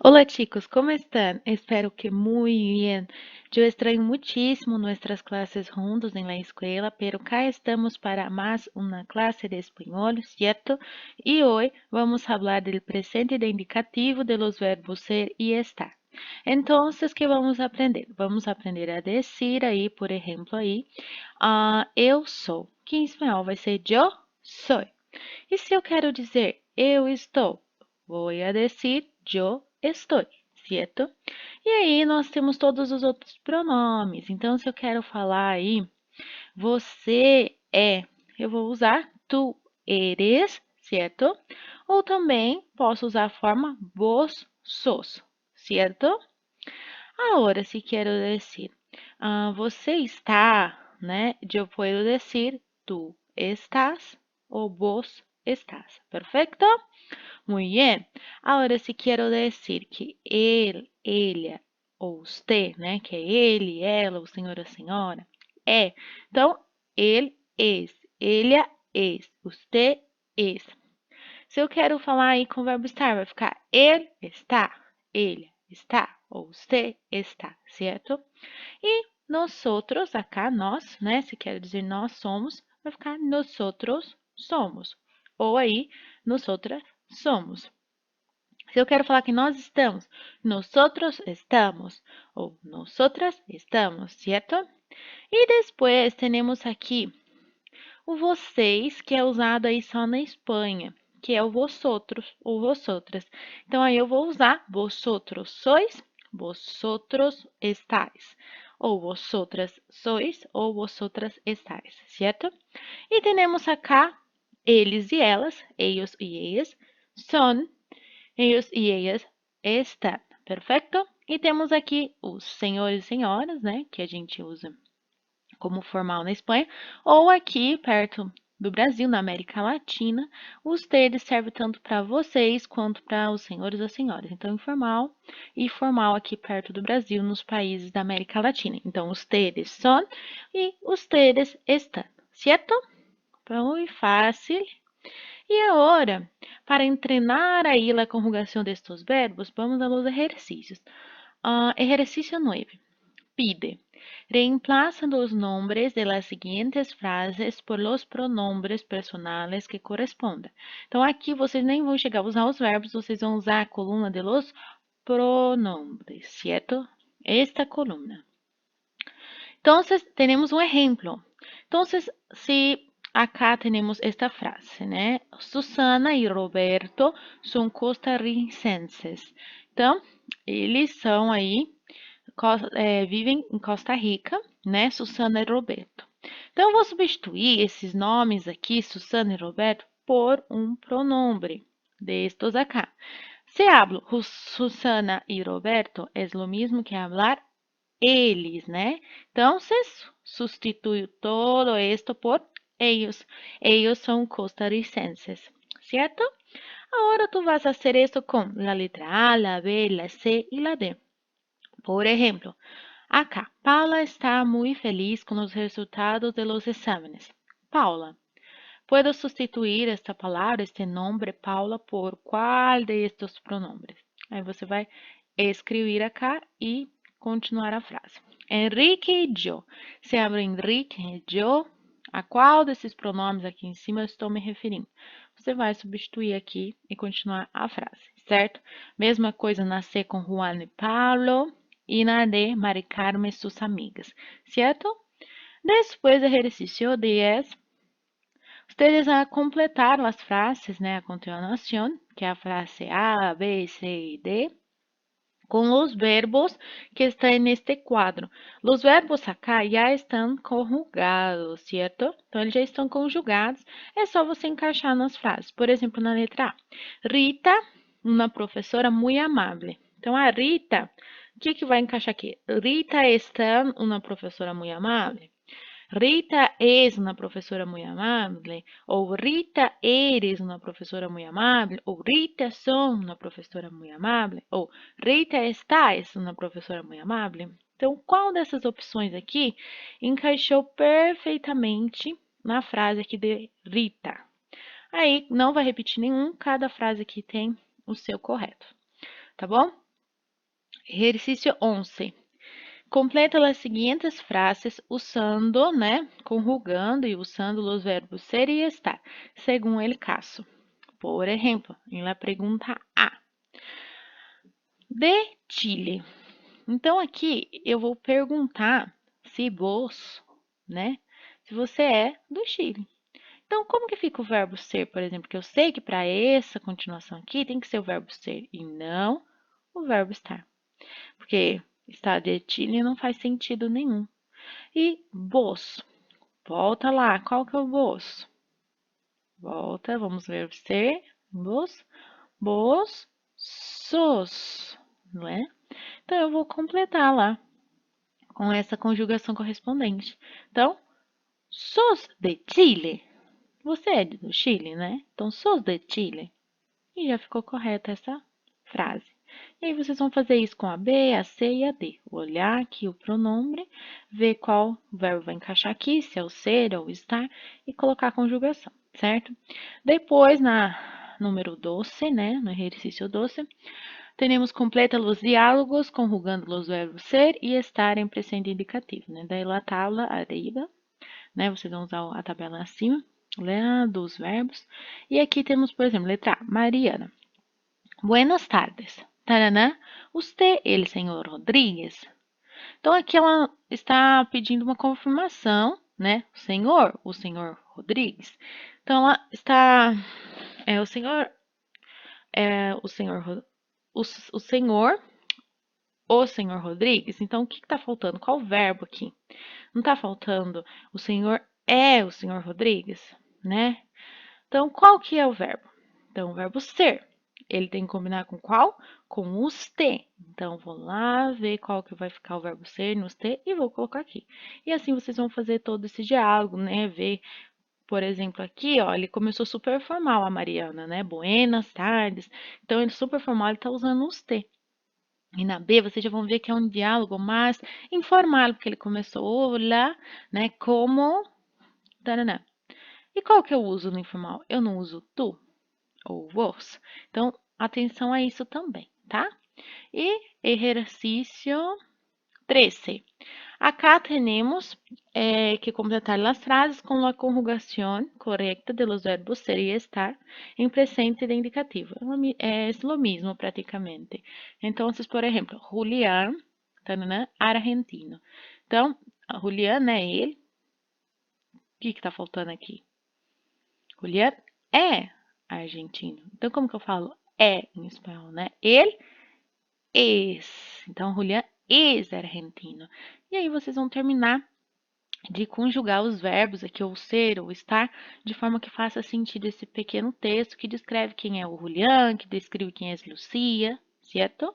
Hola chicos, ¿cómo están? Espero que muy bien. Yo extraño muchísimo nuestras clases juntos en la escuela, pero acá estamos para más una clase de español, ¿cierto? Y hoy vamos a hablar del presente de indicativo de los verbos ser y estar. Entonces, ¿qué vamos a aprender? Vamos a aprender a decir aí, por ejemplo, aí, eu sou, que em espanhol vai ser yo soy. E se eu quero dizer eu estou, vou a dizer yo estoy, certo? E aí nós temos todos os outros pronomes. Então, se eu quero falar aí, você é, eu vou usar tu eres, certo? Ou também posso usar a forma vos sos, certo? Agora, se quero dizer, você está, né? Eu posso dizer tu estás ou vos estás, perfeito? Muy bien. Ahora, si quiero decir que ele, ella ou usted, né? Que é ele, ela, o senhor, a senhora, é. Então, ele es, ella es, usted es. Se eu quero falar aí com o verbo estar, vai ficar ele está, ele está, ou você está, certo? E nós outros, acá nós, né? Se quer dizer nós somos, vai ficar nós outros somos. Ou aí, nós outras somos. Se eu quero falar que nós estamos, nosotros estamos, ou nosotras estamos, certo? E depois temos aqui o vocês, que é usado aí só na Espanha, que é o vosotros ou vosotras. Então, aí eu vou usar vosotros sois, vosotros estáis, ou vosotras sois, ou vosotras estáis, certo? E temos acá eles e elas, ellos e ellas, son, ellos e ellas estão, perfeito? E temos aqui os senhores e senhoras, né, que a gente usa como formal na Espanha, ou aqui perto do Brasil, na América Latina, os teres serve tanto para vocês quanto para os senhores ou senhoras. Então, informal e formal aqui perto do Brasil, nos países da América Latina. Então, os teres são e os teres estão, certo? Muito fácil. E agora, para treinar aí a conjugação destes verbos, vamos a los exercícios. Ejercicio 9. Pide. Reemplaza los nombres de las siguientes frases por los pronombres personales que corresponda. Então, aqui vocês nem vão chegar a usar os verbos, vocês vão usar a coluna de los pronombres, certo? Esta coluna. Entonces, tenemos un ejemplo. Entonces, si acá tenemos esta frase, né? Susana e Roberto são costarricenses. Então, eles são aí, vivem em Costa Rica, né? Susana e Roberto. Então, eu vou substituir esses nomes aqui, Susana e Roberto, por um pronombre destes acá. Se hablo Susana e Roberto, é o mesmo que hablar eles, né? Então, você substitui todo esto por ellos. Ellos são costarricenses, certo? Agora tu vas a hacer esto com la letra A, la B, la C e la D. Por exemplo, acá, Paula está muito feliz com os resultados de los exámenes. Paula. Puedo sustituir esta palavra, este nome Paula, por qual de estes pronombres? Aí você vai escrever acá e continuar a frase. Enrique e eu. Se hablo Enrique e eu, a qual desses pronomes aqui em cima eu estou me referindo? Você vai substituir aqui e continuar a frase, certo? Mesma coisa na C com Juan e Paulo e na D, Mari Carmen e suas amigas, certo? Depois, exercício 10. Ustedes a completar as frases, né, a continuação, que é a frase A, B, C e D, com os verbos que estão neste quadro. Os verbos acá já estão conjugados, certo? Então, eles já estão conjugados, é só você encaixar nas frases. Por exemplo, na letra A. Rita, uma professora muito amável. Então, a Rita, o que vai encaixar aqui? Rita está uma professora muito amável. Rita es una profesora muy amable, ou Rita eres una profesora muy amable, ou Rita son una professora muito amable, ou Rita estás uma professora muito amable. Então, qual dessas opções aqui encaixou perfeitamente na frase aqui de Rita? Aí, não vai repetir nenhum, cada frase aqui tem o seu correto, tá bom? Exercício 11. Completa as seguintes frases usando, né, conjugando e usando os verbos ser e estar, según el caso. Por ejemplo, en la pregunta A, de Chile. Então, aqui eu vou perguntar se vos, né, se você é do Chile. Então, como que fica o verbo ser, por exemplo? Que eu sei que para essa continuação aqui tem que ser o verbo ser e não o verbo estar. Porque estar de Chile não faz sentido nenhum. E vos, volta lá, qual que é o vos? Volta, vamos ver o ser, vos, sos, não é? Então, eu vou completar lá com essa conjugação correspondente. Então, sos de Chile. Você é do Chile, né? Então, sos de Chile. E já ficou correta essa frase. E aí vocês vão fazer isso com a B, a C e a D. Olhar aqui o pronome, ver qual verbo vai encaixar aqui, se é o ser ou o estar, e colocar a conjugação, certo? Depois, na número 12, né, no exercício 12, temos completa os diálogos conjugando os verbos ser e estar em presente indicativo, né? Daí a tabla arriba, né? Vocês vão usar a tabela acima, né, dos verbos. E aqui temos, por exemplo, letra A, Mariana. Buenas tardes. Taranã, usted, el senhor Rodrigues. Então, aqui ela está pedindo uma confirmação, né? O senhor Rodrigues. Então, ela está, o senhor, o senhor, o senhor Rodrigues. Então, o que está faltando? Qual verbo aqui? Não está faltando o senhor é o senhor Rodrigues, né? Então, qual que é o verbo? Então, o verbo ser. Ele tem que combinar com qual? Com os te. Então, vou lá ver qual que vai ficar o verbo ser nos te e vou colocar aqui. E assim vocês vão fazer todo esse diálogo, né? Ver, por exemplo, aqui, ó, ele começou super formal, a Mariana, né? Buenas tardes. Então, ele super formal, ele tá usando os te. E na B, vocês já vão ver que é um diálogo mais informal, porque ele começou olá, né? Como... Taranã. E qual que eu uso no informal? Eu não uso tu ou vos. Então, atenção a isso também, tá? E exercício 13. Acá temos que completar as frases com a conjugação correta de los verbos ser e estar em presente de indicativo. É lo mismo praticamente. Então, por exemplo, Julián, tanana, argentino. Então, Julián é ele. O que está faltando aqui? Julián é argentino. Então, como que eu falo é em espanhol, né? Ele es. Então, Julián es argentino. E aí, vocês vão terminar de conjugar os verbos aqui, ou ser, ou estar, de forma que faça sentido esse pequeno texto que descreve quem é o Julián, que descreve quem é a Lucia, certo?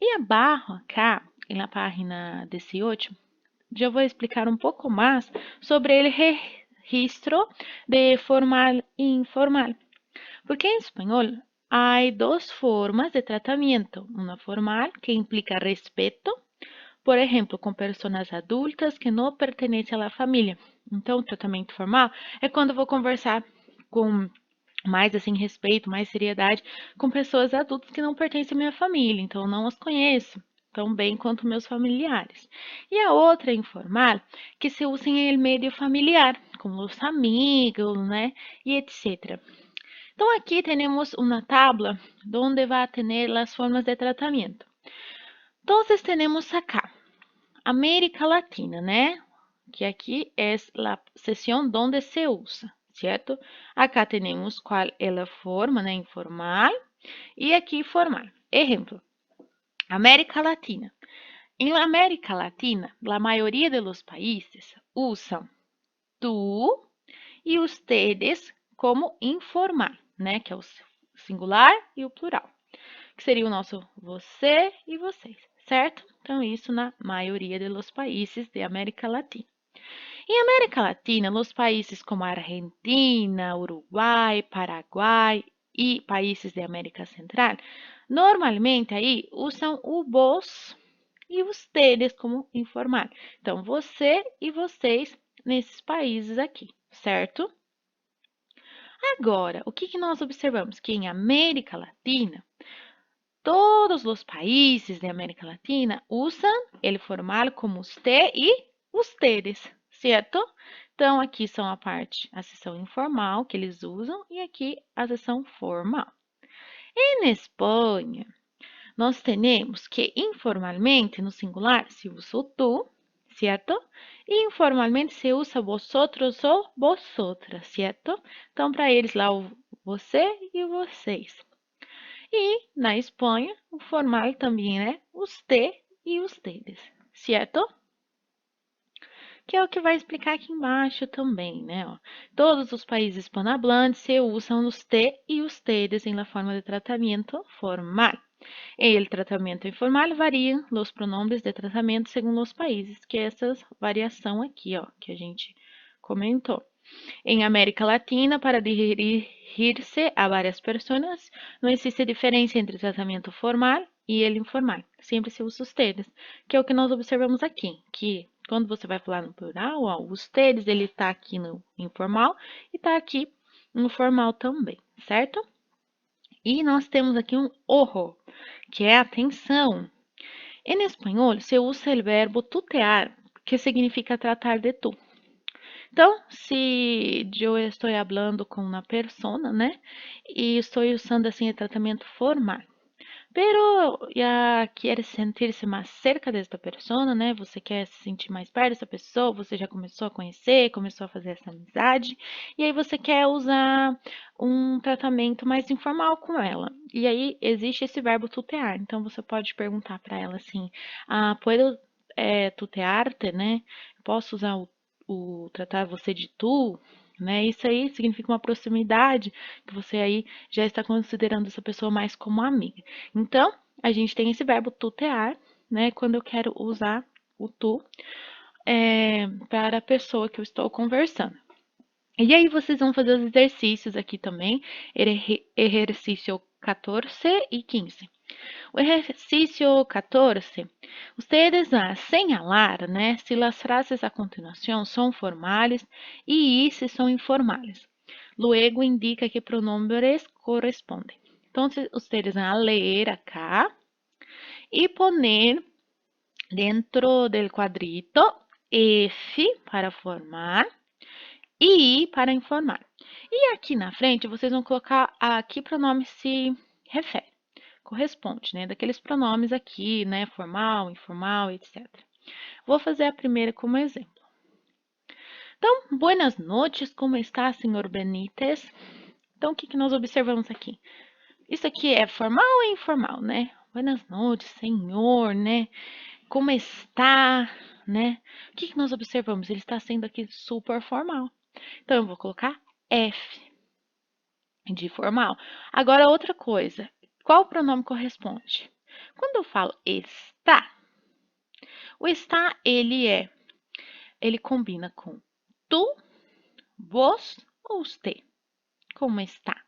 E abaixo, cá, na página 18, já vou explicar um pouco mais sobre o registro de formal e informal. Porque em espanhol há duas formas de tratamento. Uma formal, que implica respeito, por exemplo, com pessoas adultas que não pertencem à família. Então, o tratamento formal é quando eu vou conversar com mais assim respeito, mais seriedade com pessoas adultas que não pertencem à minha família, então eu não as conheço tão bem quanto meus familiares. E a outra informal, que se usa em meio familiar, como os amigos, né, e etc. Então, aqui temos uma tabla onde vai ter as formas de tratamento. Então, temos acá América Latina, né? Que aqui é a seção onde se usa, certo? Acá temos qual é a forma, né? Informal e aqui formal. Exemplo, América Latina. Em América Latina, a maioria dos países usam tu e ustedes como informal, né? Que é o singular e o plural, que seria o nosso você e vocês, certo? Então, isso na maioria dos países de América Latina. Em América Latina, nos países como Argentina, Uruguai, Paraguai e países de América Central, normalmente aí usam o vos e ustedes como informal. Então, você e vocês nesses países aqui, certo? Agora, o que nós observamos? Que em América Latina, todos os países da América Latina usam ele formal como usted e ustedes, certo? Então, aqui são a seção informal que eles usam e aqui a seção formal. E na Espanha, nós temos que informalmente, no singular, se usa o tu, certo? E informalmente se usa vosotros ou vosotras, certo? Então, para eles lá, o você e o vocês. E na Espanha, o formal também é usted e ustedes, certo? Que é o que vai explicar aqui embaixo também, né? Ó. Todos os países hispanohablantes se usam os te e ustedes em la forma de tratamento formal. El tratamento informal varia os pronombres de tratamento segundo os países, que é essa variação aqui, ó, que a gente comentou. Em América Latina, para dirigir-se a várias pessoas, não existe diferença entre tratamento formal e ele informal. Sempre se usa ustedes, que é o que nós observamos aqui, que quando você vai falar no plural, ó, ustedes, ele está aqui no informal e está aqui no formal também, certo? E nós temos aqui um ojo, que é atenção. Em espanhol, se usa o verbo tutear, que significa tratar de tu. Então, se eu estou falando com uma pessoa, né, e estou usando assim o tratamento formal, pero já quer sentir-se mais cerca desta pessoa, né, você quer se sentir mais perto dessa pessoa, você já começou a conhecer, começou a fazer essa amizade, e aí você quer usar um tratamento mais informal com ela. E aí existe esse verbo tutear, então você pode perguntar para ela assim, puedo tutearte, né, posso usar o tratar você de tu, né? Isso aí significa uma proximidade que você aí já está considerando essa pessoa mais como amiga. Então, a gente tem esse verbo tutear, né? Quando eu quero usar o tu para a pessoa que eu estou conversando. E aí vocês vão fazer os exercícios aqui também, exercício 14 e 15. O exercício 14, ustedes a señalar, né, se as frases a continuação são formais e se são informais. Luego indica que pronombres correspondem. Então, ustedes van a leer acá e poner dentro del cuadrito F para formar e I para informar. E aqui na frente, vocês vão colocar a que pronome se refere. Corresponde, né? Daqueles pronomes aqui, né? Formal, informal, etc. Vou fazer a primeira como exemplo. Então, buenas noches, como está, senhor Benítez? Então, o que nós observamos aqui? Isso aqui é formal ou informal, né? Buenas noches, senhor, né? Como está, né? O que nós observamos? Ele está sendo aqui super formal. Então, eu vou colocar F de formal. Agora, outra coisa. Qual pronome corresponde? Quando eu falo está, o está, ele combina com tu, vos ou usted. Como está?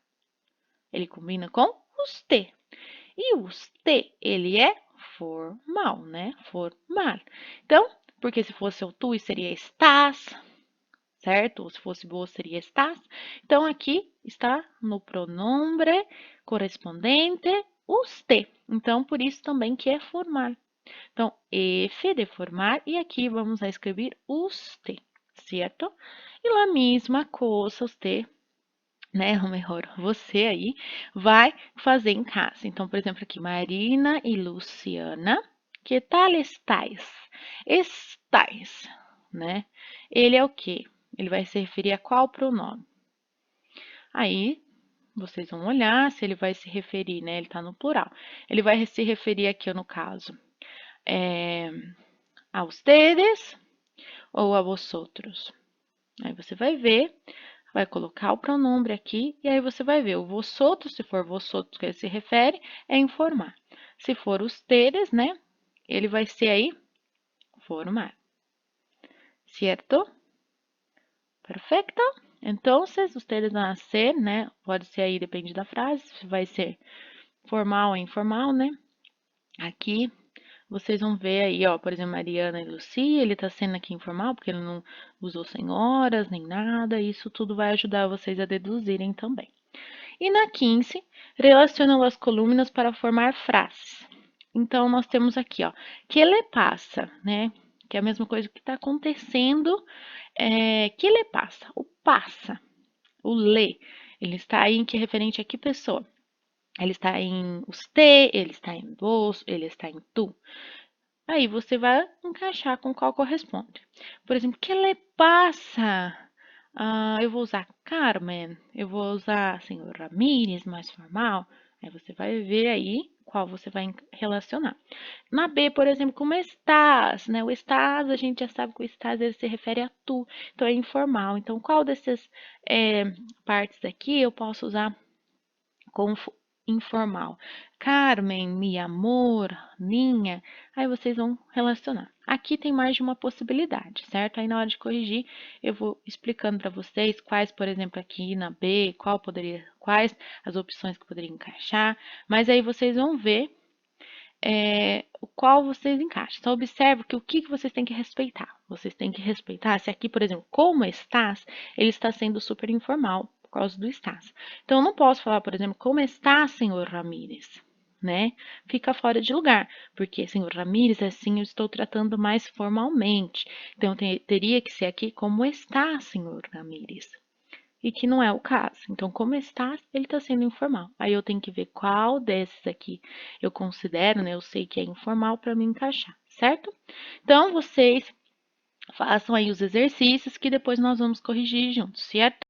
Ele combina com usted. E o usted, ele é formal, né? Formal. Então, porque se fosse o tu, seria estás, certo? Ou se fosse vos, seria estás. Então, aqui está no pronome correspondente usted. Então, por isso também que é formal. Então, F de formar e aqui vamos a escrever usted, certo? E lá mesma coisa, usted, né? Ou melhor, você aí vai fazer em casa. Então, por exemplo, aqui, Marina e Luciana, que tal estáis? Estáis, né? Ele é o quê? Ele vai se referir a qual pronome? Aí, vocês vão olhar se ele vai se referir, né? Ele tá no plural. Ele vai se referir aqui, no caso, a ustedes ou a vosotros. Aí você vai ver, vai colocar o pronome aqui e aí você vai ver o vosotros, se for vosotros que ele se refere, é informar. Se for ustedes, né, ele vai ser aí formar. Certo? Perfeito? Então, ustedes vão ser, né, pode ser aí, depende da frase, vai ser formal ou informal, né? Aqui vocês vão ver aí, ó, por exemplo, Mariana e Lucy, ele tá sendo aqui informal, porque ele não usou senhoras, nem nada, isso tudo vai ajudar vocês a deduzirem também. E na 15, relacionam as colunas para formar frases. Então, nós temos aqui, ó, que le passa, né? Que é a mesma coisa que está acontecendo. Que le passa? O passa, o le. Ele está aí em que referente a que pessoa? Ele está em usted, ele está em vos, ele está em tu. Aí você vai encaixar com qual corresponde. Por exemplo, que le passa? Eu vou usar Carmen, eu vou usar senhor Ramírez, mais formal. Aí você vai ver aí qual você vai relacionar. Na B, por exemplo, como estás, né? O estás, a gente já sabe que o estás ele se refere a tu, então é informal. Então, qual dessas partes aqui eu posso usar com informal? Carmen, mi amor, Ninha, aí vocês vão relacionar. Aqui tem mais de uma possibilidade, certo? Aí na hora de corrigir, eu vou explicando para vocês quais, por exemplo, aqui na B, quais as opções que poderiam encaixar, mas aí vocês vão ver o qual vocês encaixam. Então, observe que o que vocês têm que respeitar. Vocês têm que respeitar se aqui, por exemplo, como estás, ele está sendo super informal por causa do estás. Então, eu não posso falar, por exemplo, como está, senhor Ramírez, né? Fica fora de lugar, porque senhor Ramírez, assim, eu estou tratando mais formalmente. Então, teria que ser aqui como está, senhor Ramírez, e que não é o caso. Então, como está, ele está sendo informal. Aí eu tenho que ver qual desses aqui eu considero, né? Eu sei que é informal para me encaixar, certo? Então, vocês façam aí os exercícios que depois nós vamos corrigir juntos, certo?